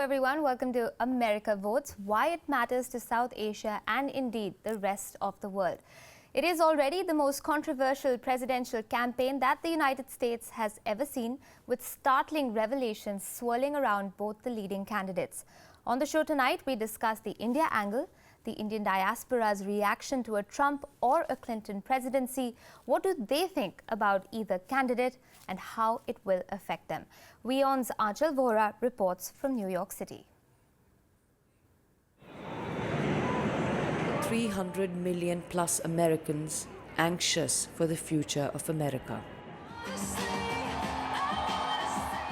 everyone, welcome to America Votes, why it matters to South Asia and indeed the rest of the world. It is already the most controversial presidential campaign that the United States has ever seen, with startling revelations swirling around both the leading candidates. On the show tonight, we discuss the India angle, the Indian diaspora's reaction to a Trump or a Clinton presidency, what do they think about either candidate, and how it will affect them. WION's Anchal Vohra reports from New York City. 300 million plus Americans anxious for the future of America.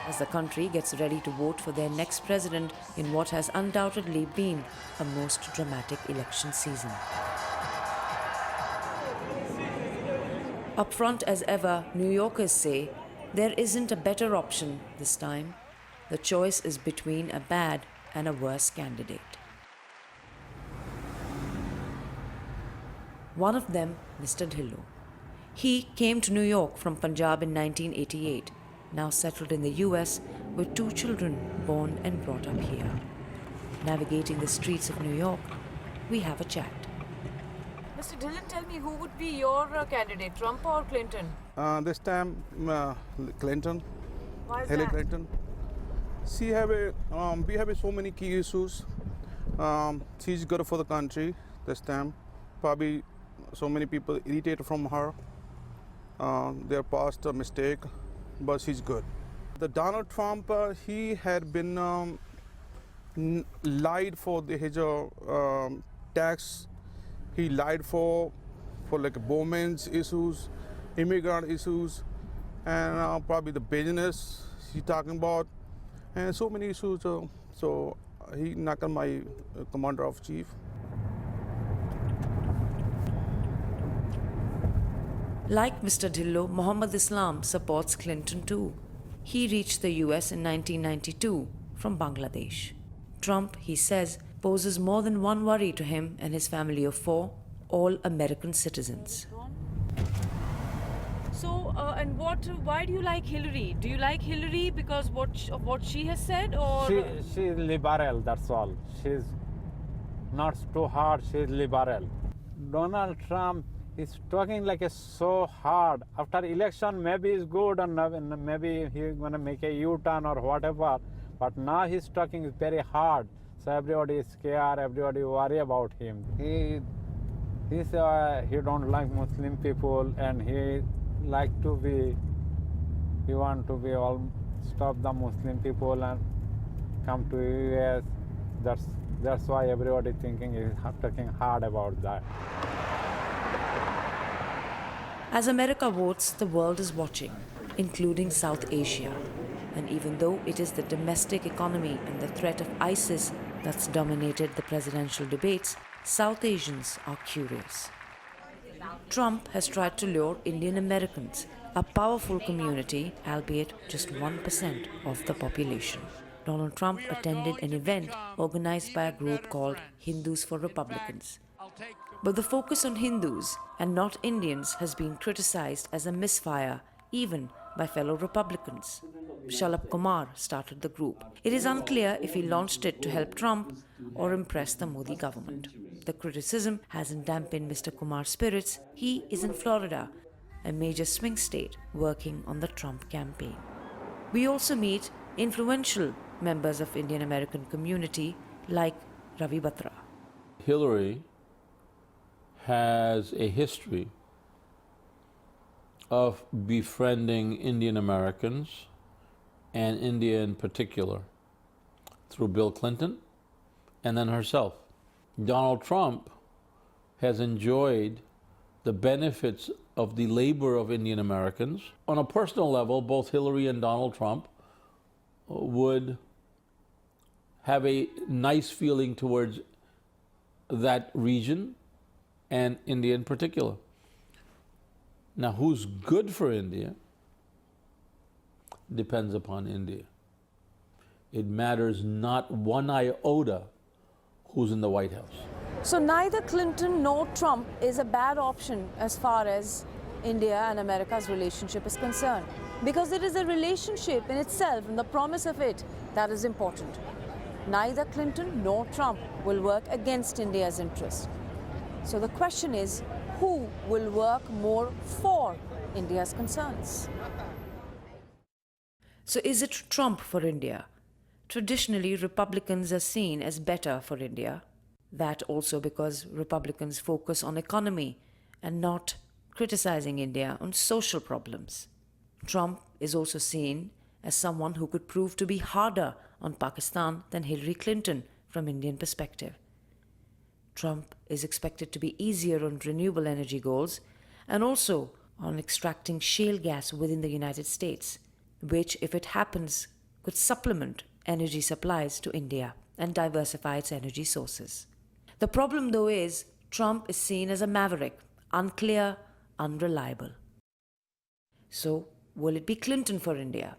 As the country gets ready to vote for their next president in what has undoubtedly been a most dramatic election season. Up front as ever, New Yorkers say there isn't a better option this time. The choice is between a bad and a worse candidate. One of them, Mr. Dhillon. He came to New York from Punjab in 1988, now settled in the US with 2 children born and brought up here. Navigating the streets of New York, we have a chat. Mr. Dhillon, tell me, who would be your candidate, Trump or Clinton? This time, Clinton. Why is Hillary that? Clinton. We have so many key issues. She's good for the country this time. Probably so many people irritated from her. Their past mistake, but she's good. The Donald Trump, he had been lied for his tax. He lied for like Bowman's issues, immigrant issues, and probably the business he's talking about, and so many issues. So he knocked on my commander of chief. Like Mr. Dhillon, Mohammad Islam supports Clinton too. He reached the US in 1992 from Bangladesh. Trump, he says, poses more than one worry to him and his family of 4, all American citizens. So, why do you like Hillary? Do you like Hillary because of what she has said, or? She's liberal, that's all. She's not too hard, she's liberal. Donald Trump is talking like so hard. After election, maybe it's good, and maybe he's going to make a U-turn or whatever. But now he's talking very hard. So everybody is scared, everybody worry about him. He don't like Muslim people, and he want to be all stop the Muslim people and come to US. That's why everybody thinking he's talking hard about that. As America votes, the world is watching, including South Asia. And even though it is the domestic economy and the threat of ISIS that's dominated the presidential debates, South Asians are curious. Trump has tried to lure Indian Americans, a powerful community, albeit just 1% of the population. Donald Trump attended an event organized by a group called Hindus for Republicans. But the focus on Hindus and not Indians has been criticized as a misfire, even by fellow Republicans. Shalabh Kumar started the group. It is unclear if he launched it to help Trump or impress the Modi government. The criticism hasn't dampened Mr. Kumar's spirits. He is in Florida, a major swing state, working on the Trump campaign. We also meet influential members of Indian American community like Ravi Batra. Hillary has a history of befriending Indian Americans and India in particular through Bill Clinton and then herself. Donald Trump has enjoyed the benefits of the labor of Indian Americans. On a personal level, both Hillary and Donald Trump would have a nice feeling towards that region and India in particular. Now, who's good for India depends upon India. It matters not one iota who's in the White House. So neither Clinton nor Trump is a bad option as far as India and America's relationship is concerned, because it is a relationship in itself and the promise of it that is important. neither Clinton nor Trump will work against India's interests. So the question is, who will work more for India's concerns? So is it Trump for India? Traditionally, Republicans are seen as better for India. That also because Republicans focus on economy and not criticizing India on social problems. Trump is also seen as someone who could prove to be harder on Pakistan than Hillary Clinton from Indian perspective. Trump is expected to be easier on renewable energy goals and also on extracting shale gas within the United States, which, if it happens, could supplement energy supplies to India and diversify its energy sources. The problem, though, is Trump is seen as a maverick, unclear, unreliable. So, will it be Clinton for India?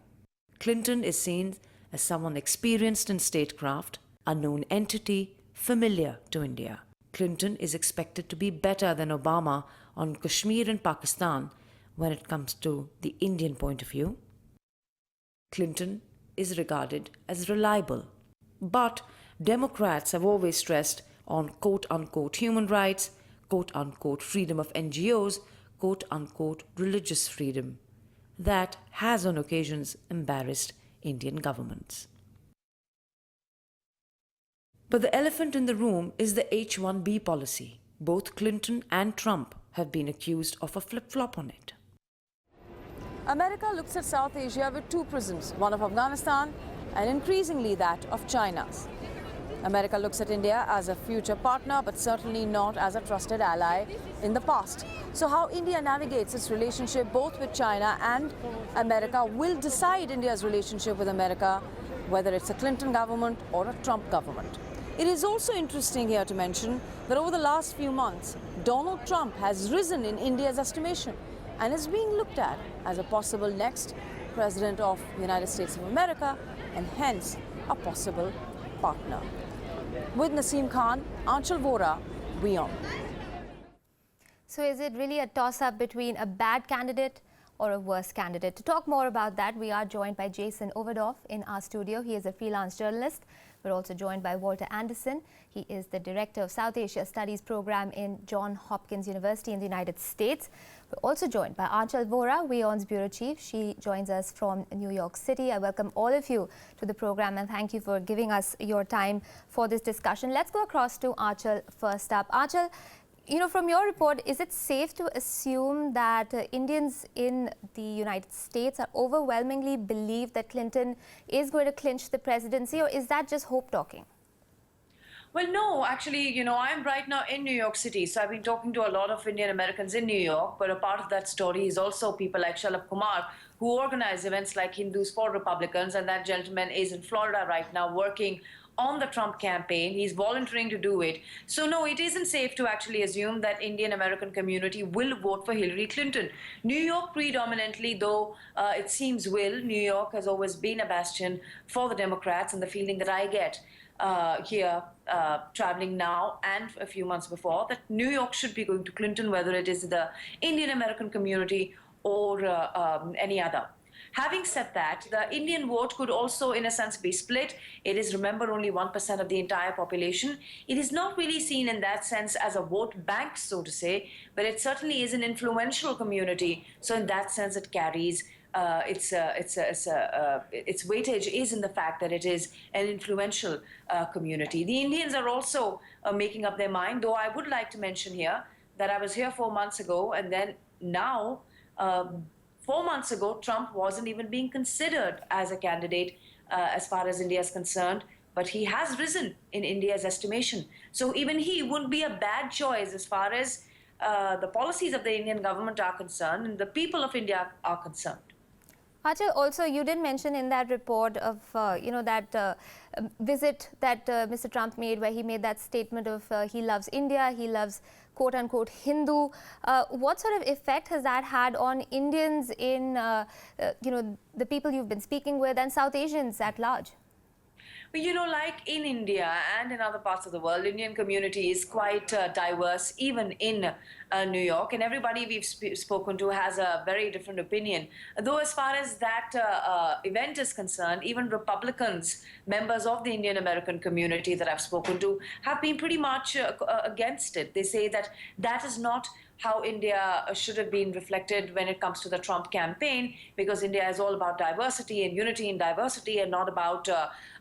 Clinton is seen as someone experienced in statecraft, a known entity, familiar to India. Clinton is expected to be better than Obama on Kashmir and Pakistan when it comes to the Indian point of view. Clinton is regarded as reliable. But Democrats have always stressed on quote-unquote human rights, quote-unquote freedom of NGOs, quote-unquote religious freedom. That has on occasions embarrassed Indian governments. But the elephant in the room is the H-1B policy. Both Clinton and Trump have been accused of a flip-flop on it. America looks at South Asia with two prisms, one of Afghanistan and increasingly that of China's. America looks at India as a future partner, but certainly not as a trusted ally in the past. So how India navigates its relationship both with China and America will decide India's relationship with America, whether it's a Clinton government or a Trump government. It is also interesting here to mention that over the last few months, Donald Trump has risen in India's estimation and is being looked at as a possible next president of the United States of America and hence a possible partner. With Naseem Khan, Anchal, Vohra, WION. So is it really a toss-up between a bad candidate or a worse candidate? To talk more about that, we are joined by Jason Overdorf in our studio. He is a freelance journalist. We're also joined by Walter Andersen. He is the Director of South Asia Studies Program in Johns Hopkins University in the United States. We're also joined by Anchal Vohra, WION's Bureau Chief. She joins us from New York City. I welcome all of you to the program and thank you for giving us your time for this discussion. Let's go across to Anchal first up. Anchal, you know, from your report, is it safe to assume that Indians in the United States are overwhelmingly believe that Clinton is going to clinch the presidency, or is that just hope talking? Well, no, actually, you know, I'm right now in New York City, so I've been talking to a lot of Indian Americans in New York, but a part of that story is also people like Shalabh Kumar, who organize events like Hindus for Republicans, and that gentleman is in Florida right now working on the Trump campaign. He's volunteering to do it. So no, it isn't safe to actually assume that Indian American community will vote for Hillary Clinton. New York predominantly, though it seems will, New York has always been a bastion for the Democrats, and the feeling that I get here traveling now and a few months before, that New York should be going to Clinton, whether it is the Indian American community or any other. Having said that, the Indian vote could also, in a sense, be split. It is, remember, only 1% of the entire population. It is not really seen in that sense as a vote bank, so to say, but it certainly is an influential community. So in that sense, it carries its weightage is in the fact that it is an influential community. The Indians are also making up their mind, though I would like to mention here that I was here 4 months ago, and then now 4 months ago, Trump wasn't even being considered as a candidate as far as India is concerned, but he has risen in India's estimation. So even he wouldn't be a bad choice as far as the policies of the Indian government are concerned and the people of India are concerned. Anchal, also you did mention in that report of, that visit that Mr. Trump made, where he made that statement of he loves India, he loves quote-unquote Hindu. What sort of effect has that had on Indians in, the people you've been speaking with and South Asians at large? Well, you know, like in India and in other parts of the world, Indian community is quite diverse, even in New York, and everybody we've spoken to has a very different opinion. Though as far as that event is concerned, even Republicans, members of the Indian American community that I've spoken to, have been pretty much against it. They say that that is not how India should have been reflected when it comes to the Trump campaign, because India is all about diversity and unity in diversity and not about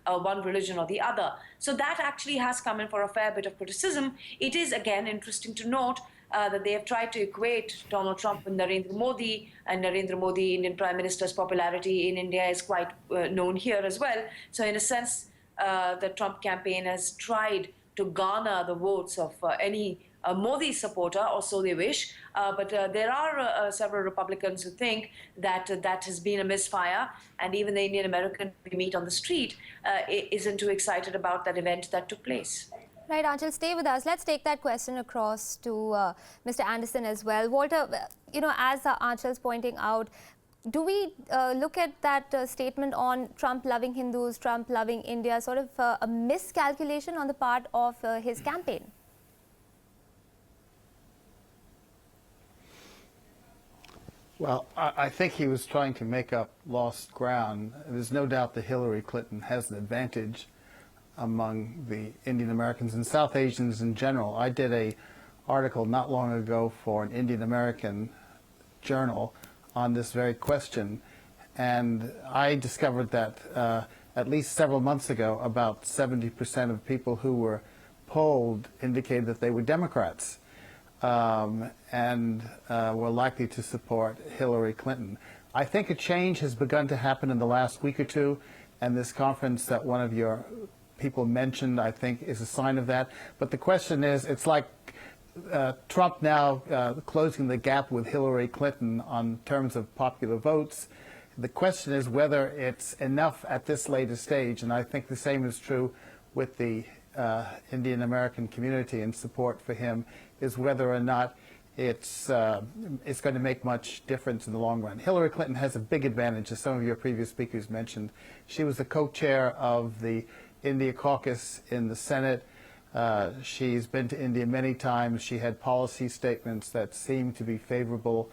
one religion or the other. So that actually has come in for a fair bit of criticism. It is, again, interesting to note that they have tried to equate Donald Trump with Narendra Modi, and Narendra Modi, Indian Prime Minister's popularity in India is quite known here as well. So in a sense, the Trump campaign has tried to garner the votes of any Modi supporter, or so they wish. But there are several Republicans who think that that has been a misfire, and even the Indian American we meet on the street isn't too excited about that event that took place. Right, Anchal, stay with us. Let's take that question across to Mr. Andersen as well. Walter, as Anchal's pointing out, do we look at that statement on Trump loving Hindus, Trump loving India, sort of a miscalculation on the part of his campaign? Well, I think he was trying to make up lost ground. There's no doubt that Hillary Clinton has an advantage among the Indian Americans and South Asians in general. I did an article not long ago for an Indian American journal on this very question, and I discovered that at least several months ago, about 70% of people who were polled indicated that they were Democrats. And were likely to support Hillary Clinton. I think a change has begun to happen in the last week or two, and this conference that one of your people mentioned, I think, is a sign of that. But the question is, it's like Trump now closing the gap with Hillary Clinton on terms of popular votes. The question is whether it's enough at this later stage, and I think the same is true with the Indian American community and support for him, is whether or not it's going to make much difference in the long run. Hillary Clinton has a big advantage, as some of your previous speakers mentioned. She was the co-chair of the India caucus in the Senate. She's been to India many times. She had policy statements that seemed to be favorable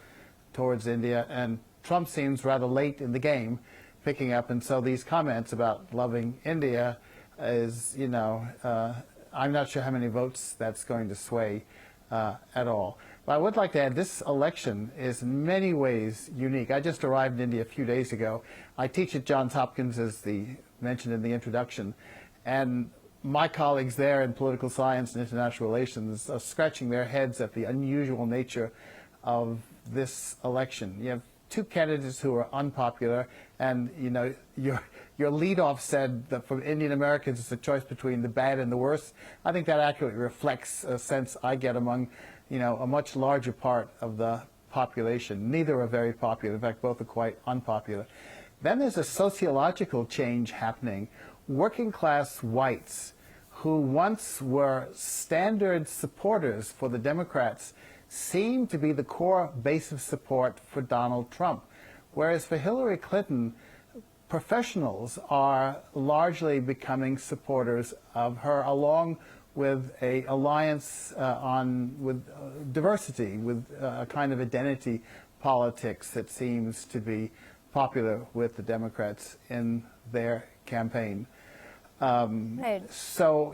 towards India, and Trump seems rather late in the game picking up, and so these comments about loving India is, I'm not sure how many votes that's going to sway at all. But I would like to add, this election is in many ways unique. I just arrived in India a few days ago. I teach at Johns Hopkins, as mentioned in the introduction, and my colleagues there in political science and international relations are scratching their heads at the unusual nature of this election. You have two candidates who are unpopular, and your leadoff said that for Indian Americans it's a choice between the bad and the worst. I think that accurately reflects a sense I get among a much larger part of the population. Neither are very popular. In fact, both are quite unpopular. Then there's a sociological change happening. Working class whites who once were standard supporters for the Democrats seem to be the core base of support for Donald Trump. Whereas for Hillary Clinton, professionals are largely becoming supporters of her, along with an alliance with diversity, with a kind of identity politics that seems to be popular with the Democrats in their campaign. Right. So,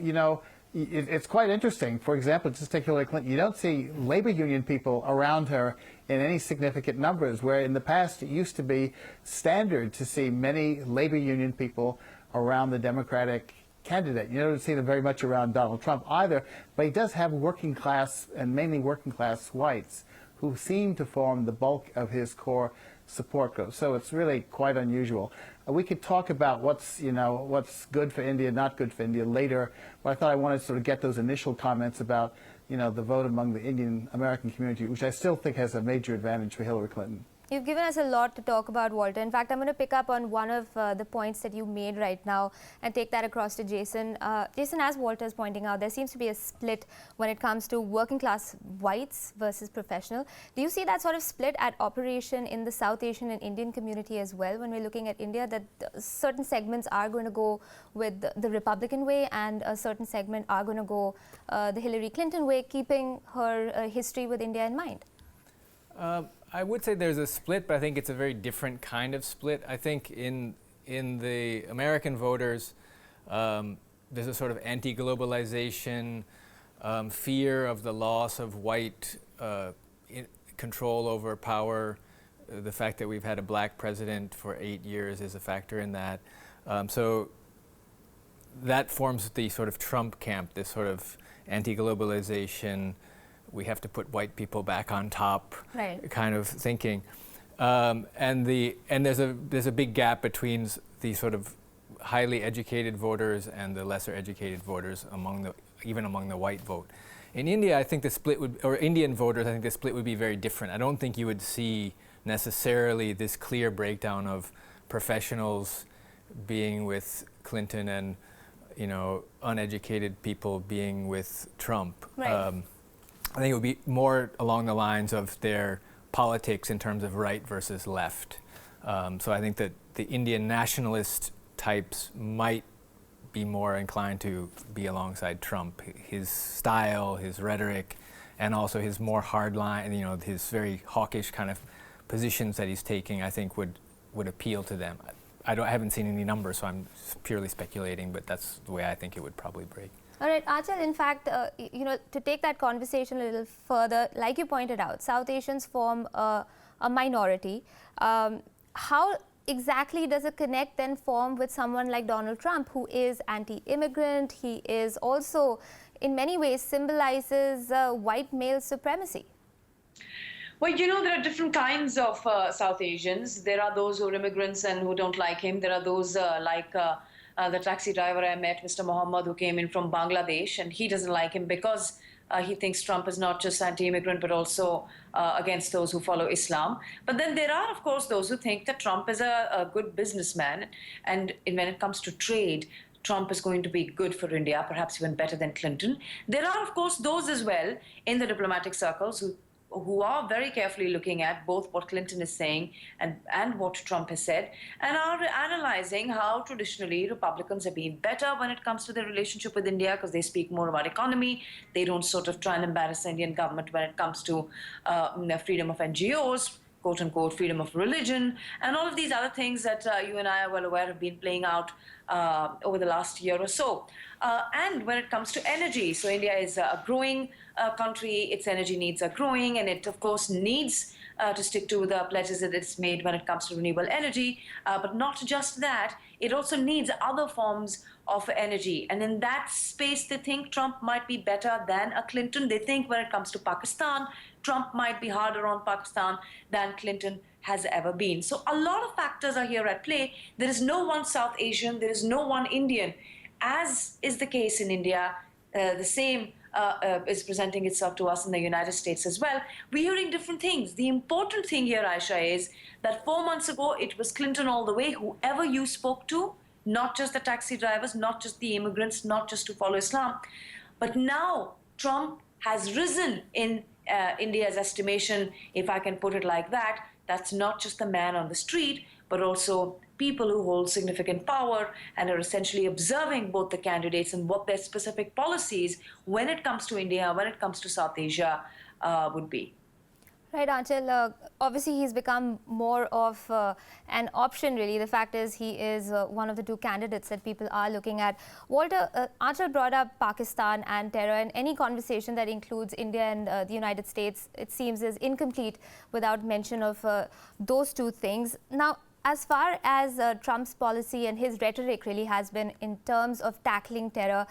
it's quite interesting. For example, just take Hillary Clinton. You don't see labor union people around her in any significant numbers, where in the past it used to be standard to see many labor union people around the Democratic candidate. You don't see them very much around Donald Trump either, but he does have working class, and mainly working class whites, who seem to form the bulk of his core support group. So it's really quite unusual. We could talk about what's good for India, not good for India later, but I thought I wanted to sort of get those initial comments about the vote among the Indian American community, which I still think has a major advantage for Hillary Clinton. You've given us a lot to talk about, Walter. In fact, I'm going to pick up on one of the points that you made right now and take that across to Jason. Jason, as Walter is pointing out, there seems to be a split when it comes to working class whites versus professional. Do you see that sort of split at operation in the South Asian and Indian community as well when we're looking at India, that certain segments are going to go with the Republican way and a certain segment are going to go the Hillary Clinton way, keeping her history with India in mind? I would say there's a split, but I think it's a very different kind of split. I think in the American voters, there's a sort of anti-globalization, fear of the loss of white control over power. The fact that we've had a black president for 8 years is a factor in that. So that forms the sort of Trump camp, this sort of anti-globalization, we have to put white people back on top, right, kind of thinking, and there's a big gap between the sort of highly educated voters and the lesser educated voters even among the white vote. In India, I think the split or Indian voters, I think the split would be very different. I don't think you would see necessarily this clear breakdown of professionals being with Clinton and uneducated people being with Trump. Right. I think it would be more along the lines of their politics in terms of right versus left. So I think that the Indian nationalist types might be more inclined to be alongside Trump. His style, his rhetoric, and also his more hardline, his very hawkish kind of positions that he's taking, I think would appeal to them. I haven't seen any numbers, so I'm purely speculating, but that's the way I think it would probably break. All right, Anchal, in fact, to take that conversation a little further, like you pointed out, South Asians form a minority. How exactly does a connect then form with someone like Donald Trump, who is anti-immigrant? He is also, in many ways, symbolizes white male supremacy. Well, there are different kinds of South Asians. There are those who are immigrants and who don't like him. There are those like the taxi driver I met, Mr. Mohammed, who came in from Bangladesh, and he doesn't like him because he thinks Trump is not just anti-immigrant, but also against those who follow Islam. But then there are, of course, those who think that Trump is a good businessman. And when it comes to trade, Trump is going to be good for India, perhaps even better than Clinton. There are, of course, those as well in the diplomatic circles who are very carefully looking at both what Clinton is saying and what Trump has said, and are analyzing how traditionally Republicans have been better when it comes to their relationship with India, because they speak more about economy. They don't sort of try and embarrass the Indian government when it comes to freedom of NGOs, quote unquote, freedom of religion, and all of these other things that you and I are well aware have been playing out over the last year or so. And when it comes to energy, so India is a growing country, its energy needs are growing, and it, of course, needs to stick to the pledges that it's made when it comes to renewable energy. But not just that, it also needs other forms of energy. And in that space, they think Trump might be better than a Clinton. They think when it comes to Pakistan, Trump might be harder on Pakistan than Clinton has ever been. So a lot of factors are here at play. There is no one South Asian, there is no one Indian. As is the case in India, the same is presenting itself to us in the United States as well. We're hearing different things. The important thing here, Aisha, is that 4 months ago, it was Clinton all the way, whoever you spoke to, not just the taxi drivers, not just the immigrants, not just to follow Islam. But now Trump has risen in India's estimation, if I can put it like that. That's not just the man on the street, but also people who hold significant power and are essentially observing both the candidates and what their specific policies when it comes to India, when it comes to South Asia, would be. Right, Anchal. Obviously, he's become more of an option, really. The fact is, he is one of the two candidates that people are looking at. Walter, Anchal brought up Pakistan and terror, and any conversation that includes India and the United States, it seems, is incomplete without mention of those two things. Now, as far as Trump's policy and his rhetoric really has been in terms of tackling terror,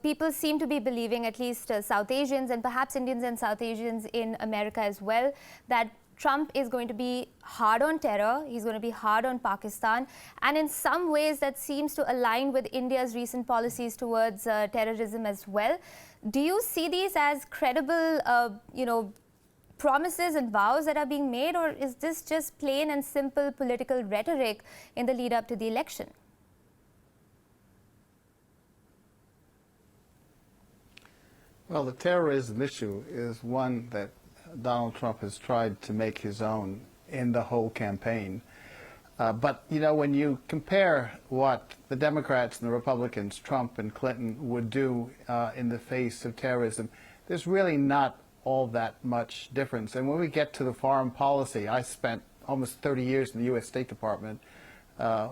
people seem to be believing, at least South Asians and perhaps Indians and South Asians in America as well, that Trump is going to be hard on terror, he's going to be hard on Pakistan, and in some ways that seems to align with India's recent policies towards terrorism as well. Do you see these as credible, promises and vows that are being made, or is this just plain and simple political rhetoric in the lead up to the election? Well, the terrorism issue is one that Donald Trump has tried to make his own in the whole campaign. But, you know, when you compare what the Democrats and the Republicans, Trump and Clinton, would do in the face of terrorism, there's really not all that much difference. And when we get to the foreign policy, I spent almost 30 years in the U.S. State Department,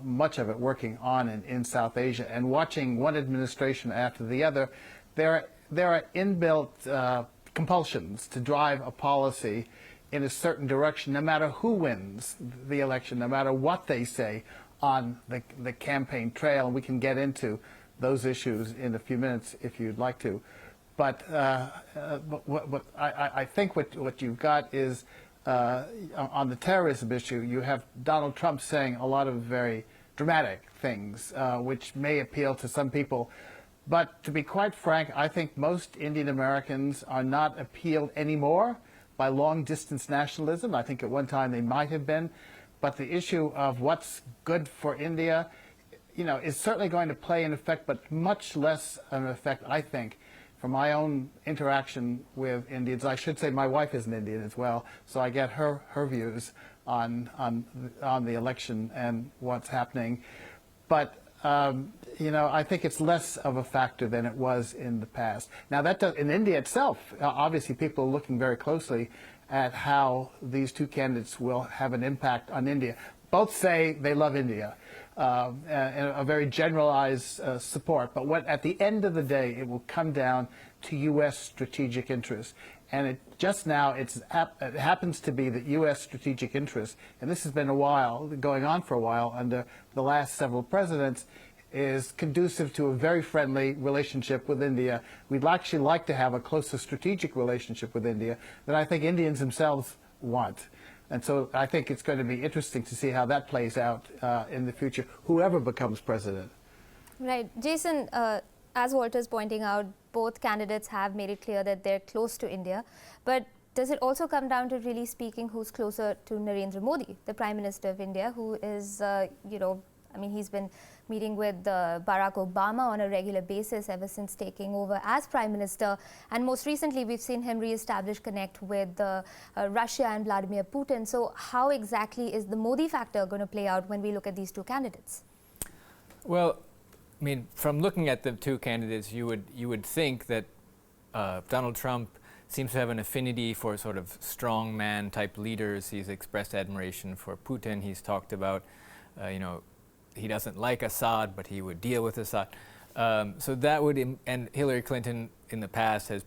much of it working on and in South Asia, and watching one administration after the other. There are inbuilt compulsions to drive a policy in a certain direction, no matter who wins the election, no matter what they say on the campaign trail. And we can get into those issues in a few minutes if you'd like to. But I think what you've got is, on the terrorism issue, you have Donald Trump saying a lot of very dramatic things, which may appeal to some people. But to be quite frank, I think most Indian Americans are not appealed anymore by long-distance nationalism. I think at one time they might have been. But the issue of what's good for India, you know, is certainly going to play an effect, but much less an effect, I think, from my own interaction with Indians. I should say my wife is an Indian as well, so I get her views on the election and what's happening. But you know, I think it's less of a factor than it was in the past. Now, that does, in India itself, obviously people are looking very closely at how these two candidates will have an impact on India. Both say they love India, and a very generalized support. But at the end of the day, it will come down to U.S. strategic interests. And just now, it happens to be that U.S. strategic interests, and this has been going on for a while under the last several presidents, is conducive to a very friendly relationship with India. We'd actually like to have a closer strategic relationship with India than I think Indians themselves want. And so I think it's going to be interesting to see how that plays out in the future, whoever becomes president. Right. Jason, as Walter's pointing out, both candidates have made it clear that they're close to India. But does it also come down to really speaking who's closer to Narendra Modi, the Prime Minister of India, who is, you know, I mean, he's been meeting with Barack Obama on a regular basis ever since taking over as Prime Minister. And most recently, we've seen him re-establish connect with Russia and Vladimir Putin. So how exactly is the Modi factor going to play out when we look at these two candidates? Well, I mean, from looking at the two candidates, you would think that Donald Trump seems to have an affinity for sort of strongman type leaders. He's expressed admiration for Putin. He's talked about, you know, he doesn't like Assad, but he would deal with Assad. So that would, and Hillary Clinton in the past has,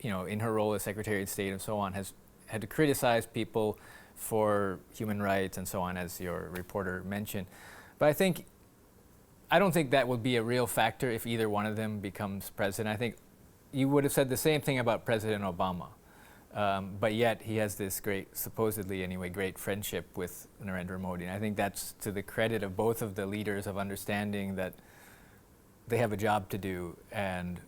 you know, in her role as Secretary of State and so on, has had to criticize people for human rights and so on, as your reporter mentioned. But I don't think that will be a real factor if either one of them becomes president. I think you would have said the same thing about President Obama. But yet he has this great, supposedly anyway, great friendship with Narendra Modi. And I think that's to the credit of both of the leaders of understanding that they have a job to do, and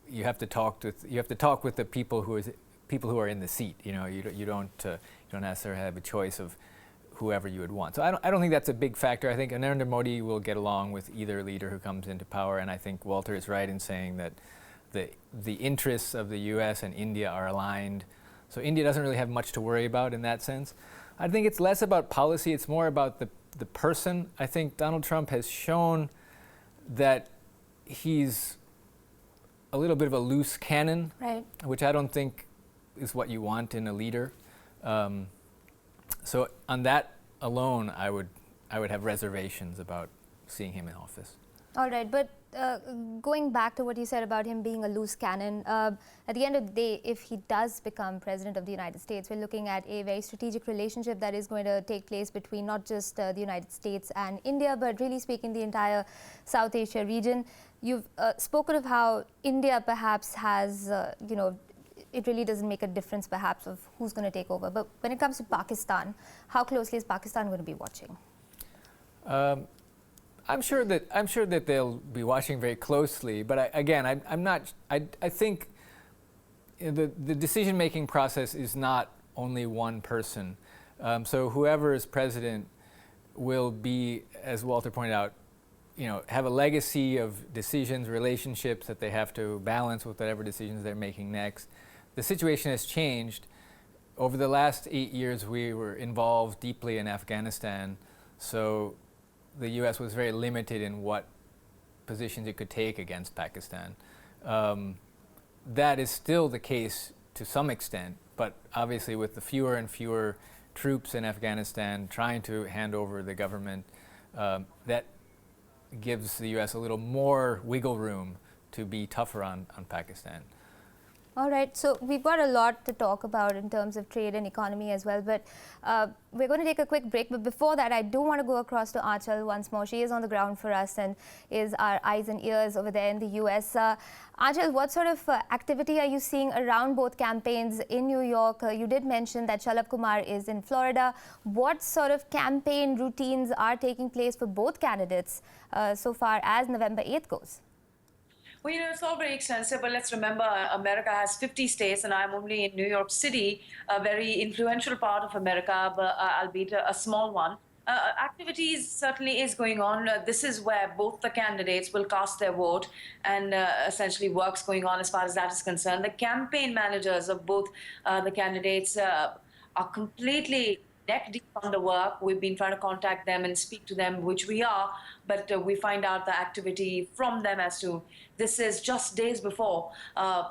you have to talk with the people who are in the seat. You know, you don't necessarily have a choice of whoever you would want. So I don't think that's a big factor. I think Narendra Modi will get along with either leader who comes into power, and I think Walter is right in saying that the interests of the U.S. and India are aligned. So India doesn't really have much to worry about in that sense. I think it's less about policy, it's more about the person. I think Donald Trump has shown that he's a little bit of a loose cannon, right, which I don't think is what you want in a leader. So on that alone, I would have reservations about seeing him in office. All right, but going back to what you said about him being a loose cannon, at the end of the day, if he does become president of the United States, we're looking at a very strategic relationship that is going to take place between not just the United States and India, but really speaking the entire South Asia region. You've spoken of how India perhaps has, you know, it really doesn't make a difference perhaps of who's going to take over. But when it comes to Pakistan, how closely is Pakistan going to be watching? I'm sure that they'll be watching very closely, but I think the decision-making process is not only one person. So whoever is president will be, as Walter pointed out, have a legacy of decisions, relationships that they have to balance with whatever decisions they're making next. The situation has changed. Over the last 8 years, we were involved deeply in Afghanistan, so the U.S. was very limited in what positions it could take against Pakistan. That is still the case to some extent, but obviously with the fewer and fewer troops in Afghanistan trying to hand over the government, that gives the U.S. a little more wiggle room to be tougher on Pakistan. All right, so we've got a lot to talk about in terms of trade and economy as well, but we're going to take a quick break. But before that, I do want to go across to Anchal once more. She is on the ground for us and is our eyes and ears over there in the US. Anchal, what sort of activity are you seeing around both campaigns in New York? You did mention that Shalabh Kumar is in Florida. What sort of campaign routines are taking place for both candidates so far as November 8th goes? Well, it's all very extensive, but let's remember America has 50 states, and I'm only in New York City, a very influential part of America, but albeit a small one. Activities certainly is going on. This is where both the candidates will cast their vote, and essentially work's going on as far as that is concerned. The campaign managers of both the candidates are completely neck deep on the work. We've been trying to contact them and speak to them, which we are, but we find out the activity from them as to this is just days before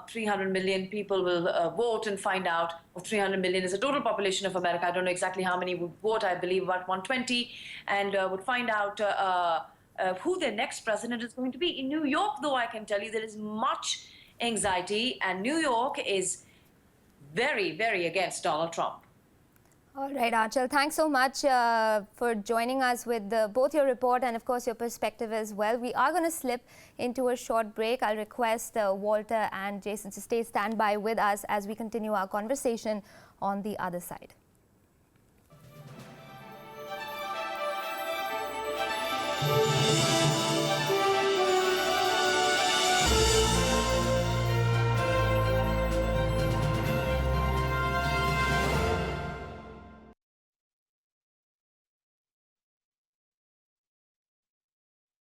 300 million people will vote and find out, or 300 million is the total population of America. I don't know exactly how many would vote, I believe about 120, and would find out who their next president is going to be. In New York, though, I can tell you there is much anxiety, and New York is very, very against Donald Trump. All right, Anchal, thanks so much for joining us with both your report and, of course, your perspective as well. We are going to slip into a short break. I'll request Walter and Jason to stay standby with us as we continue our conversation on the other side.